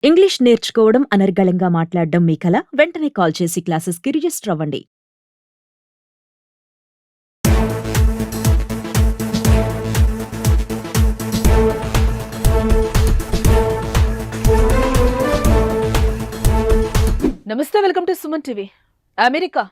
English నేర్చుకోవడం, అనర్గళంగా మాట్లాడడం మీ కల? వెంటనే కాల్ చేసి క్లాసెస్‌కి రిజిస్టర్ అవ్వండి. నమస్తే, welcome to Suman TV. America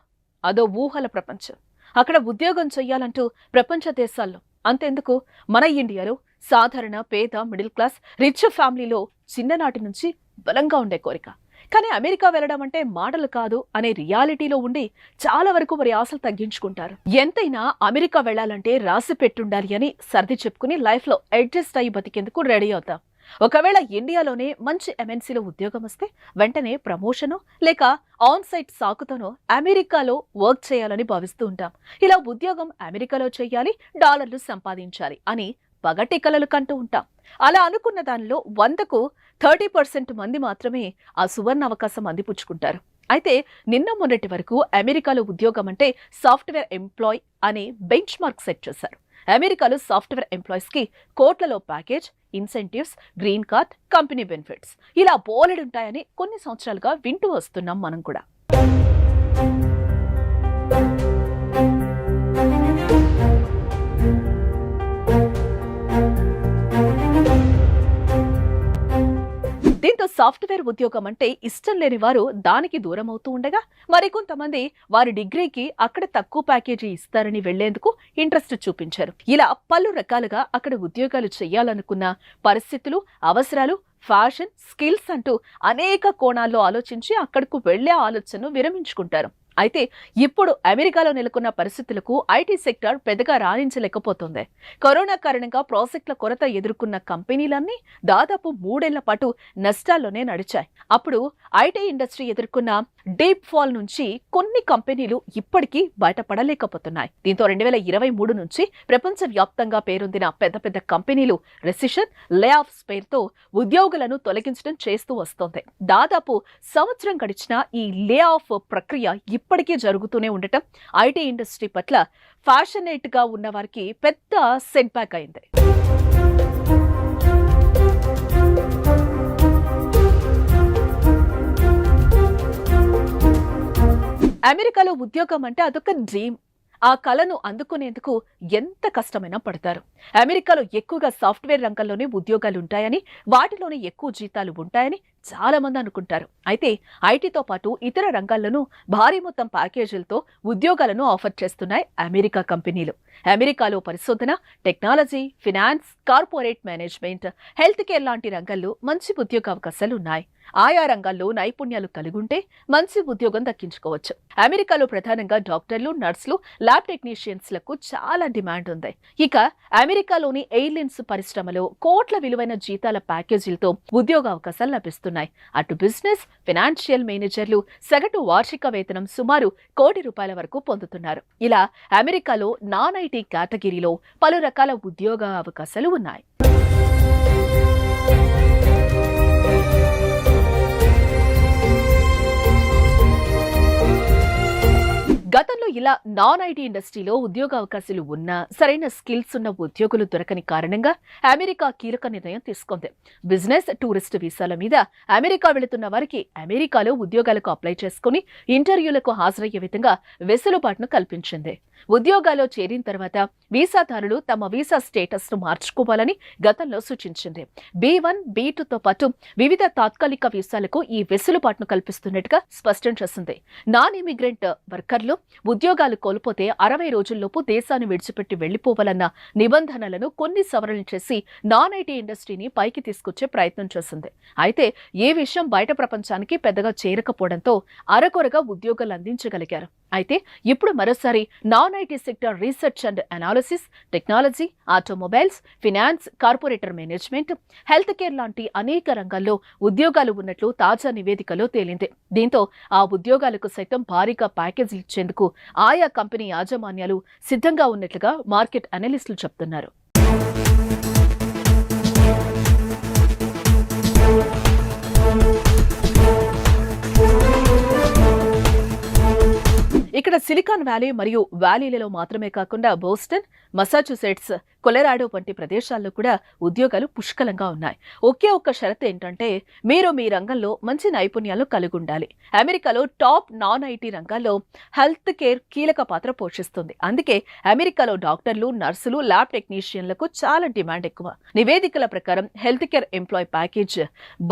అదో ఊహల ప్రపంచం. అక్కడ ఉద్యోగం చెయ్యాలంటూ ప్రపంచ దేశాల్లో, అంతెందుకు మన ఇండియాలో సాధారణ పేద మిడిల్ క్లాస్ రిచ్ ఫ్యామిలీలో చిన్ననాటి నుంచి బలంగా ఉండే కోరిక. కానీ అమెరికా వెళ్ళడం అంటే మాటలు కాదు అనే రియాలిటీలో ఉండి చాలా వరకు వారి ఆశలు తగ్గించుకుంటారు. ఎంతైనా అమెరికా వెళ్లాలంటే రాసి పెట్టుండాలి అని సర్ది చెప్పుకుని లైఫ్ లో అడ్జస్ట్ అయ్యి బతికేందుకు రెడీ అవుతాం. ఒకవేళ ఇండియాలోనే మంచి ఎంఎన్సీలో ఉద్యోగం వస్తే వెంటనే ప్రమోషను లేక ఆన్ సైట్ సాకుతోనో అమెరికాలో వర్క్ చేయాలని భావిస్తూ ఉంటాం. ఇలా ఉద్యోగం అమెరికాలో చేయాలి, డాలర్లు సంపాదించాలి అని పగటి కలలు కంటూ ఉంటాం. అలా అనుకున్న దానిలో 100కు 30% మంది మాత్రమే ఆ సువర్ణ అవకాశం అందిపుచ్చుకుంటారు. అయితే నిన్న మొన్నటి వరకు అమెరికాలో ఉద్యోగం అంటే సాఫ్ట్వేర్ ఎంప్లాయ్ అనే బెంచ్ మార్క్ సెట్ చేశారు. అమెరికాలో సాఫ్ట్వేర్ ఎంప్లాయీస్ కి కోట్లలో package, incentives, green card, company benefits ఇలా బోలెడుంటాయని కొన్ని సంవత్సరాలుగా వింటూ వస్తున్నాం మనం కూడా. దీంతో సాఫ్ట్వేర్ ఉద్యోగం అంటే ఇష్టం లేని వారు దానికి దూరం అవుతూ ఉండగా, మరికొంతమంది వారి డిగ్రీకి అక్కడ తక్కువ ప్యాకేజీ ఇస్తారని వెళ్లేందుకు ఇంట్రెస్ట్ చూపించారు. ఇలా పలు రకాలుగా అక్కడ ఉద్యోగాలు చేయాలనుకున్న పరిస్థితులు, అవసరాలు, ఫ్యాషన్, స్కిల్స్ అంటూ అనేక కోణాల్లో ఆలోచించి అక్కడకు వెళ్లే ఆలోచనను విరమించుకుంటారు. అయితే ఇప్పుడు అమెరికాలో నెలకొన్న పరిస్థితులకు ఐటీ సెక్టార్ పెద్దగా రాణించలేకపోతుంది. కరోనా కారణంగా ప్రాజెక్టుల కొరత ఎదుర్కొన్న కంపెనీలన్నీ దాదాపు 3 ఏళ్ల పాటు నష్టాల్లోనే నడిచాయి. అప్పుడు ఐటీ ఇండస్ట్రీ ఎదుర్కొన్న డీప్ ఫాల్ నుంచి కొన్ని కంపెనీలు ఇప్పటికీ బయటపడలేకపోతున్నాయి. దీంతో 2023 నుంచి ప్రపంచ వ్యాప్తంగా పేరొందిన పెద్ద పెద్ద కంపెనీలు రెసిషన్, లే ఆఫ్స్ పేరుతో ఉద్యోగులను తొలగించడం చేస్తూ వస్తోంది. దాదాపు సంవత్సరం గడిచిన ఈ లే ఆఫ్ ప్రక్రియ ఇప్పటికీ జరుగుతూనే ఉండటం ఐటీ ఇండస్ట్రీ పట్ల ఫ్యాషనేట్ గా ఉన్న వారికి పెద్ద సెట్ బ్యాక్ అయింది. అమెరికాలో ఉద్యోగం అంటే అదొక డ్రీమ్. ఆ కలను అందుకునేందుకు ఎంత కష్టమైనా పడతారు. అమెరికాలో ఎక్కువగా సాఫ్ట్వేర్ రంగంలోనే ఉద్యోగాలు ఉంటాయని, వాటిలోనే ఎక్కువ జీతాలు ఉంటాయని చాలా మంది అనుకుంటారు. అయితే ఐటీతో పాటు ఇతర రంగాల్లోనూ భారీ మొత్తం ప్యాకేజీలతో ఉద్యోగాలను ఆఫర్ చేస్తున్నాయి అమెరికా కంపెనీలు. అమెరికాలో పరిశోధన, technology, finance, corporate management, health care లాంటి రంగాల్లో మంచి ఉద్యోగ అవకాశాలు ఉన్నాయి. ఆయా రంగాల్లో నైపుణ్యాలు కలిగుంటే మంచి ఉద్యోగం దక్కించుకోవచ్చు. అమెరికాలో ప్రధానంగా డాక్టర్లు, నర్సులు, ల్యాబ్ టెక్నీషియన్స్ లకు చాలా డిమాండ్ ఉంది. ఇక అమెరికాలోని ఎయిర్లైన్స్ పరిశ్రమలో కోట్ల విలువైన జీతాల ప్యాకేజీలతో ఉద్యోగ అవకాశాలు లభిస్తున్నాయి. అటు బిజినెస్, ఫైనాన్షియల్ మేనేజర్లు సగటు వార్షిక వేతనం సుమారు ₹1,00,00,000 వరకు పొందుతున్నారు. ఇలా అమెరికాలో నాన్ ఐటీ కేటగిరీలో పలు రకాల ఉద్యోగ అవకాశాలు ఉన్నాయి. గతంలో ఇలా నాన్ ఐటీ ఇండస్ట్రీలో ఉద్యోగ అవకాశాలు ఉన్నా సరైన స్కిల్స్ ఉన్న ఉద్యోగులు దొరకని కారణంగా అమెరికా కీలక నిర్ణయం తీసుకుంది. బిజినెస్, టూరిస్ట్ వీసాల మీద అమెరికా వెళుతున్న వారికి అమెరికాలో ఉద్యోగాలకు అప్లై చేసుకుని ఇంటర్వ్యూలకు హాజరయ్యే విధంగా వెసులుబాటును కల్పించింది. ఉద్యోగాల్లో చేరిన తర్వాత వీసాదారులు తమ వీసా స్టేటస్ ను మార్చుకోవాలని గతంలో సూచించింది. B1, B2తో పాటు వివిధ తాత్కాలిక వీసాలకు ఈ వెసులుబాటును కల్పిస్తున్నట్టుగా స్పష్టం చేసింది. నాన్ ఇమిగ్రెంట్ వర్కర్లు ఉద్యోగాలు కోల్పోతే 60 రోజుల్లోపు దేశాన్ని విడిచిపెట్టి వెళ్లిపోవాలన్న నిబంధనలను కొన్ని సవరణలు చేసి నాన్ ఐటీ ఇండస్ట్రీని పైకి తీసుకొచ్చే ప్రయత్నం చేసింది. అయితే ఈ విషయం బయట ప్రపంచానికి పెద్దగా చేరకపోవడంతో అరకొరగా ఉద్యోగాలు అందించగలిగారు. అయితే ఇప్పుడు మరోసారి non IT sector research and analysis, technology, automobiles, finance, corporator management, health care లాంటి అనేక రంగాల్లో ఉద్యోగాలు ఉన్నట్లు తాజా నివేదికలో తేలింది. దీంతో ఆ ఉద్యోగాలకు సైతం భారీగా ప్యాకేజీలు ఇచ్చేందుకు ఆయా కంపెనీ యాజమాన్యాలు సిద్ధంగా ఉన్నట్లుగా మార్కెట్ అనలిస్టులు చెబుతున్నారు. ఇక్కడ సిలికాన్ వ్యాలీ మరియు వ్యాలీలలో మాత్రమే కాకుండా బోస్టన్, మసాచుసెట్స్, కొలెరాడో వంటి ప్రదేశాల్లో కూడా ఉద్యోగాలు పుష్కలంగా ఉన్నాయి. ఒకే ఒక్క షరతు ఏంటంటే మీరు మీ రంగంలో మంచి నైపుణ్యాలు కలిగి ఉండాలి. అమెరికాలో టాప్ నాన్ ఐటీ రంగాల్లో హెల్త్ కేర్ కీలక పాత్ర పోషిస్తుంది. అందుకే అమెరికాలో డాక్టర్లు, నర్సులు, ల్యాబ్ టెక్నీషియన్లకు చాలా డిమాండ్ ఎక్కువ. నివేదికల ప్రకారం హెల్త్ కేర్ ఎంప్లాయ్ ప్యాకేజ్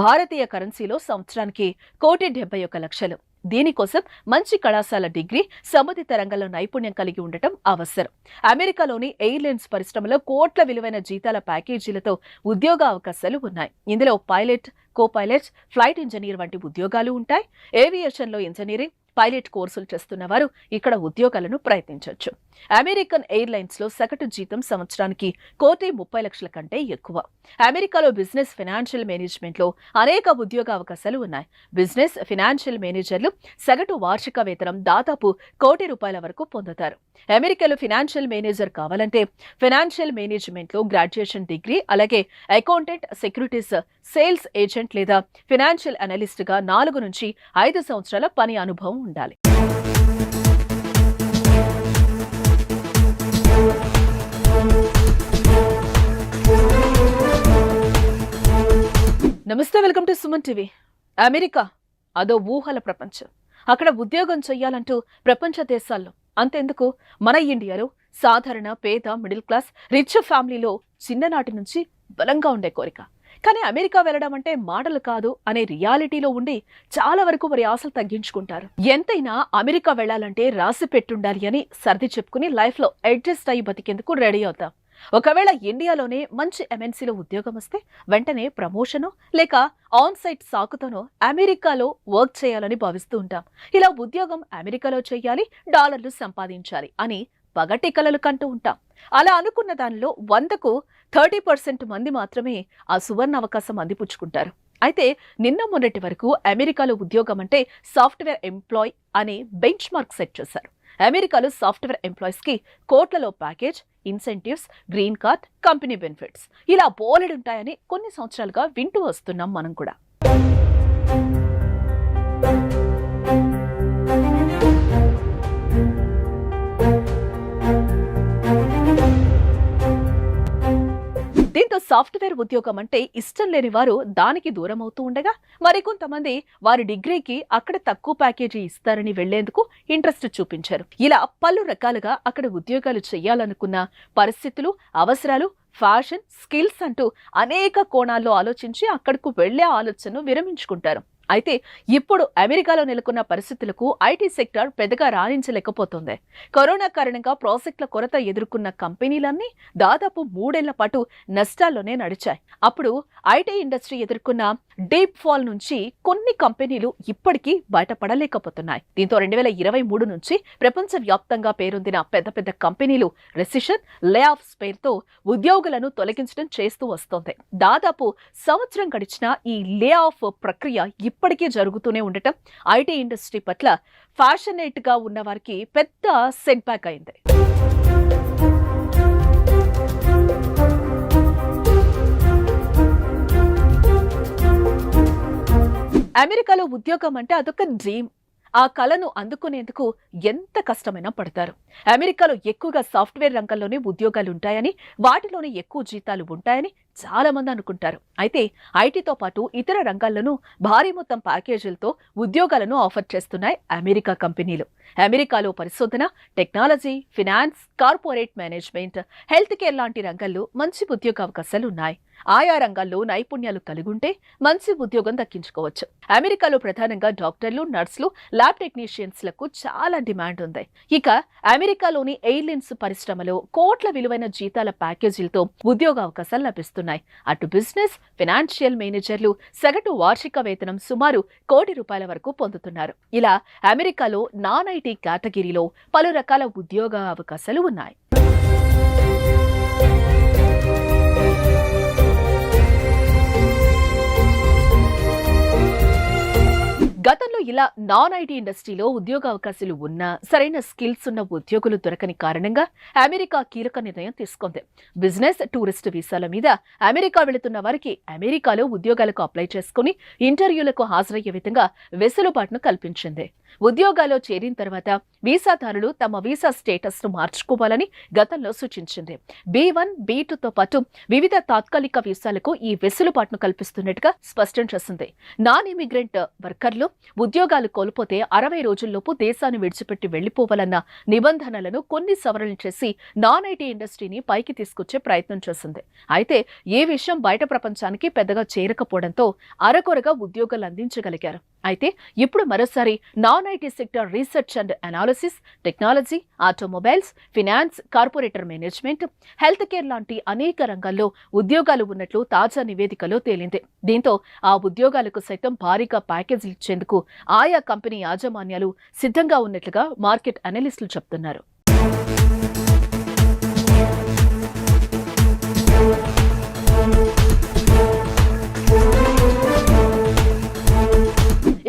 భారతీయ కరెన్సీలో సంవత్సరానికి 1,71,00,000. దీనికోసం మంచి కళాశాల డిగ్రీ, సంబంధిత రంగంలో నైపుణ్యం కలిగి ఉండటం అవసరం. అమెరికాలోని ఎయిర్లైన్స్ పరిశ్రమలో కోట్ల విలువైన జీతాల ప్యాకేజీలతో ఉద్యోగ అవకాశాలు ఉన్నాయి. ఇందులో పైలట్, కో-పైలట్, ఫ్లైట్ ఇంజనీర్ వంటి ఉద్యోగాలు ఉంటాయి. ఏవియేషన్లో ఇంజనీరింగ్, పైలట్ కోర్సులు చేస్తున్న వారు ఇక్కడ ఉద్యోగాలను ప్రయత్నించవచ్చు. అమెరికన్ ఎయిర్లైన్స్ లో సగటు జీతం సంవత్సరానికి 1,30,00,000 కంటే ఎక్కువ. అమెరికాలో బిజినెస్, ఫైనాన్షియల్ మేనేజ్మెంట్ లో అనేక ఉద్యోగ అవకాశాలు ఉన్నాయి. బిజినెస్, ఫైనాన్షియల్ మేనేజర్లు సగటు వార్షిక వేతనం దాదాపు ₹1,00,00,000 వరకు పొందుతారు. అమెరికాలో ఫైనాన్షియల్ మేనేజర్ కావాలంటే ఫైనాన్షియల్ మేనేజ్మెంట్ లో గ్రాడ్యుయేషన్ డిగ్రీ, అలాగే అకౌంటెంట్, సెక్యూరిటీస్, సేల్స్ ఏజెంట్ లేదా ఫైనాన్షియల్ అనలిస్ట్ గా 4 నుంచి 5 సంవత్సరాల పని అనుభవం ఉండాలి. నమస్తే, welcome to Suman TV. America అదో ఊహల ప్రపంచం. అక్కడ ఉద్యోగం చెయ్యాలంటూ ప్రపంచ దేశాల్లో, అంతెందుకు మన ఇండియాలో సాధారణ పేద, మిడిల్ క్లాస్, రిచ్ ఫ్యామిలీలో చిన్ననాటి నుంచి బలంగా ఉండే కోరిక. కానీ అమెరికా వెళ్ళడం అంటే మాటలు కాదు అనే రియాలిటీలో ఉండి చాలా వరకు వారి ఆశలు తగ్గించుకుంటారు. ఎంతైనా అమెరికా వెళ్లాలంటే రాసి పెట్టుండాలి అని సర్ది చెప్పుకుని లైఫ్ లో అడ్జస్ట్ అయ్యి బతికేందుకు రెడీ అవుతాం. ఒకవేళ ఇండియాలోనే మంచి ఎంఎన్సీలో ఉద్యోగం వస్తే వెంటనే ప్రమోషనో లేక ఆన్ సైట్ సాకుతోనో అమెరికాలో వర్క్ చేయాలని భావిస్తూ ఉంటాం. ఇలా ఉద్యోగం అమెరికాలో చేయాలి, డాలర్లు సంపాదించాలి అని పగటి కలలు కంటూ ఉంటాం. అలా అనుకున్న దానిలో 100కు 30% మంది మాత్రమే ఆ సువర్ణ అవకాశం అందిపుచ్చుకుంటారు. అయితే నిన్న మొన్నటి వరకు అమెరికాలో ఉద్యోగం అంటే సాఫ్ట్వేర్ ఎంప్లాయ్ అనే బెంచ్ మార్క్ సెట్ చేశారు. అమెరికాలో సాఫ్ట్వేర్ ఎంప్లాయీస్ కి కోట్లలో package, incentives, green card, company benefits ఇలా బోలెడుంటాయని కొన్ని సంవత్సరాలుగా వింటూ వస్తున్నాం మనం కూడా. దీంతో సాఫ్ట్వేర్ ఉద్యోగం అంటే ఇష్టం లేని వారు దానికి దూరం అవుతూ ఉండగా, మరికొంతమంది వారి డిగ్రీకి అక్కడ తక్కువ ప్యాకేజీ ఇస్తారని వెళ్లేందుకు ఇంట్రెస్ట్ చూపించారు. ఇలా పలు రకాలుగా అక్కడ ఉద్యోగాలు చేయాలనుకున్న పరిస్థితులు, అవసరాలు, ఫ్యాషన్, స్కిల్స్ అంటూ అనేక కోణాల్లో ఆలోచించి అక్కడకు వెళ్లే ఆలోచనను విరమించుకుంటారు. అయితే ఇప్పుడు అమెరికాలో నెలకొన్న పరిస్థితులకు ఐటీ సెక్టార్ పెద్దగా రాణించలేకపోతుంది. కరోనా కారణంగా ప్రాజెక్టుల కొరత ఎదుర్కొన్న కంపెనీలన్నీ దాదాపు 3 ఏళ్ల పాటు నష్టాల్లోనే నడిచాయి. అప్పుడు ఐటీ ఇండస్ట్రీ ఎదుర్కొన్న డీప్ ఫాల్ నుంచి కొన్ని కంపెనీలు ఇప్పటికీ బయటపడలేకపోతున్నాయి. దీంతో 2023 నుంచి ప్రపంచవ్యాప్తంగా పేరొందిన పెద్ద పెద్ద కంపెనీలు రెసిషన్, లే ఆఫ్స్ పేరుతో ఉద్యోగులను తొలగించడం చేస్తూ వస్తోంది. దాదాపు సంవత్సరం గడిచిన ఈ లే ఆఫ్ ప్రక్రియ ఇప్పటికీ జరుగుతూనే ఉండటం ఐటీ ఇండస్ట్రీ పట్ల ఫ్యాషనేట్ గా ఉన్న వారికి పెద్ద సెట్ బ్యాక్ అయింది. అమెరికాలో ఉద్యోగం అంటే అదొక డ్రీమ్. ఆ కలను అందుకునేందుకు ఎంత కష్టమైనా పడతారు. అమెరికాలో ఎక్కువగా సాఫ్ట్వేర్ రంగంలోనే ఉద్యోగాలు ఉంటాయని, వాటిలోనే ఎక్కువ జీతాలు ఉంటాయని చాలా మంది అనుకుంటారు. అయితే ఐటీతో పాటు ఇతర రంగాల్లోనూ భారీ మొత్తం ప్యాకేజీలతో ఉద్యోగాలను ఆఫర్ చేస్తున్నాయి అమెరికా కంపెనీలు. అమెరికాలో పరిశోధన, technology, finance, corporate management, health care లాంటి రంగాల్లో మంచి ఉద్యోగ అవకాశాలు ఉన్నాయి. ఆయా రంగాల్లో నైపుణ్యాలు కలిగుంటే మంచి ఉద్యోగం దక్కించుకోవచ్చు. అమెరికాలో ప్రధానంగా డాక్టర్లు, నర్సులు, ల్యాబ్ టెక్నీషియన్స్ లకు చాలా డిమాండ్ ఉంది. ఇక అమెరికాలోని ఎయిర్లైన్స్ పరిశ్రమలో కోట్ల విలువైన జీతాల ప్యాకేజీలతో ఉద్యోగ అవకాశాలు లభిస్తున్నాయి. అటు బిజినెస్, ఫైనాన్షియల్ మేనేజర్లు సగటు వార్షిక వేతనం సుమారు ₹1,00,00,000 వరకు పొందుతున్నారు. ఇలా అమెరికాలో నాన్ ఐటీ కేటగిరీలో పలు రకాల ఉద్యోగ అవకాశాలు ఉన్నాయి. గతంలో ఇలా నాన్ ఐటీ ఇండస్ట్రీలో ఉద్యోగ అవకాశాలు ఉన్నా సరైన స్కిల్స్ ఉన్న ఉద్యోగులు దొరకని కారణంగా అమెరికా కీలక నిర్ణయం తీసుకుంది. బిజినెస్, టూరిస్ట్ వీసాల మీద అమెరికా వెళుతున్న వారికి అమెరికాలో ఉద్యోగాలకు అప్లై చేసుకుని ఇంటర్వ్యూలకు హాజరయ్యే విధంగా వెసులుబాటును కల్పించింది. ఉద్యోగాల్లో చేరిన తర్వాత వీసాదారులు తమ వీసా స్టేటస్ ను మార్చుకోవాలని గతంలో సూచించింది. B1, B2తో పాటు వివిధ తాత్కాలిక వీసాలకు ఈ వెసులుబాటును కల్పిస్తున్నట్టుగా స్పష్టం చేసింది. నాన్ ఇమిగ్రెంట్ వర్కర్లు ఉద్యోగాలు కోల్పోతే 60 రోజుల్లోపు దేశాన్ని విడిచిపెట్టి వెళ్లిపోవాలన్న నిబంధనలను కొన్ని సవరణలు చేసి నాన్ ఐటీ ఇండస్ట్రీని పైకి తీసుకొచ్చే ప్రయత్నం చేసింది. అయితే ఈ విషయం బయట ప్రపంచానికి పెద్దగా చేరకపోవడంతో అరకొరగా ఉద్యోగాలు అందించగలిగారు. అయితే ఇప్పుడు మరోసారి non IT sector research and analysis, technology, automobiles, finance, corporator management, health care లాంటి అనేక రంగాల్లో ఉద్యోగాలు ఉన్నట్లు తాజా నివేదికలో తేలింది. దీంతో ఆ ఉద్యోగాలకు సైతం భారీగా ప్యాకేజీలు ఇచ్చేందుకు ఆయా కంపెనీ యాజమాన్యాలు సిద్ధంగా ఉన్నట్లుగా మార్కెట్ అనలిస్టులు చెబుతున్నారు.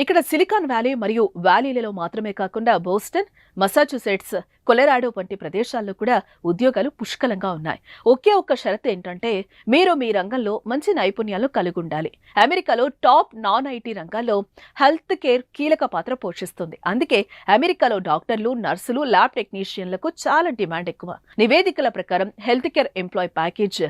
ఇక్కడ సిలికాన్ వ్యాలీ మరియు వ్యాలీలలో మాత్రమే కాకుండా బోస్టన్, మసాచుసెట్స్, కొలరాడో వంటి ప్రదేశాల్లో కూడా ఉద్యోగాలు పుష్కలంగా ఉన్నాయి. ఒకే ఒక్క షరతు ఏంటంటే మీరు మీ రంగంలో మంచి నైపుణ్యాలు కలిగి ఉండాలి. అమెరికాలో టాప్ నాన్ ఐటీ రంగాల్లో హెల్త్ కేర్ కీలక పాత్ర పోషిస్తుంది. అందుకే అమెరికాలో డాక్టర్లు, నర్సులు, ల్యాబ్ టెక్నీషియన్లకు చాలా డిమాండ్ ఎక్కువ. నివేదికల ప్రకారం హెల్త్ కేర్ ఎంప్లాయ్ ప్యాకేజ్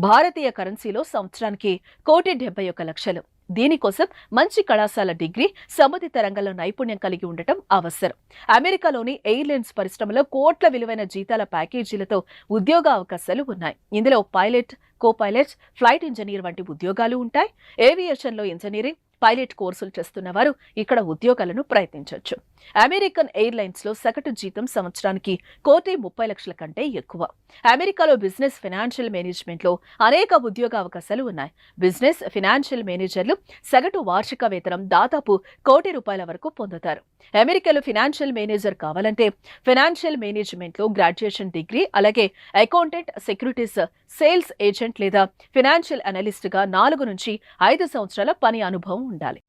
భారతీయ కరెన్సీలో సంవత్సరానికి 1,71,00,000. దీనికోసం మంచి కళాశాల డిగ్రీ, సంబంధిత రంగంలో నైపుణ్యం కలిగి ఉండటం అవసరం. అమెరికాలోని ఎయిర్లైన్స్ పరిశ్రమలో కోట్ల విలువైన జీతాల ప్యాకేజీలతో ఉద్యోగ అవకాశాలు ఉన్నాయి. ఇందులో pilot, co pilot, flight engineer వంటి ఉద్యోగాలు ఉంటాయి. ఏవియేషన్లో ఇంజనీరింగ్, పైలట్ కోర్సులు చేస్తున్న వారు ఇక్కడ ఉద్యోగాలను ప్రయత్నించవచ్చు. అమెరికన్ ఎయిర్లైన్స్ లో సగటు జీతం సంవత్సరానికి 1,30,00,000 కంటే ఎక్కువ. అమెరికాలో బిజినెస్, ఫైనాన్షియల్ మేనేజ్మెంట్ లో అనేక ఉద్యోగ అవకాశాలు ఉన్నాయి. బిజినెస్, ఫైనాన్షియల్ మేనేజర్లు సగటు వార్షిక వేతనం దాదాపు ₹1,00,00,000 వరకు పొందుతారు. అమెరికాలో ఫైనాన్షియల్ మేనేజర్ కావాలంటే ఫైనాన్షియల్ మేనేజ్మెంట్ లో గ్రాడ్యుయేషన్ డిగ్రీ, అలాగే అకౌంటెంట్, సెక్యూరిటీస్, సేల్స్ ఏజెంట్ లేదా ఫైనాన్షియల్ అనలిస్ట్ గా 4 నుంచి 5 సంవత్సరాల పని అనుభవం ఉండాలి.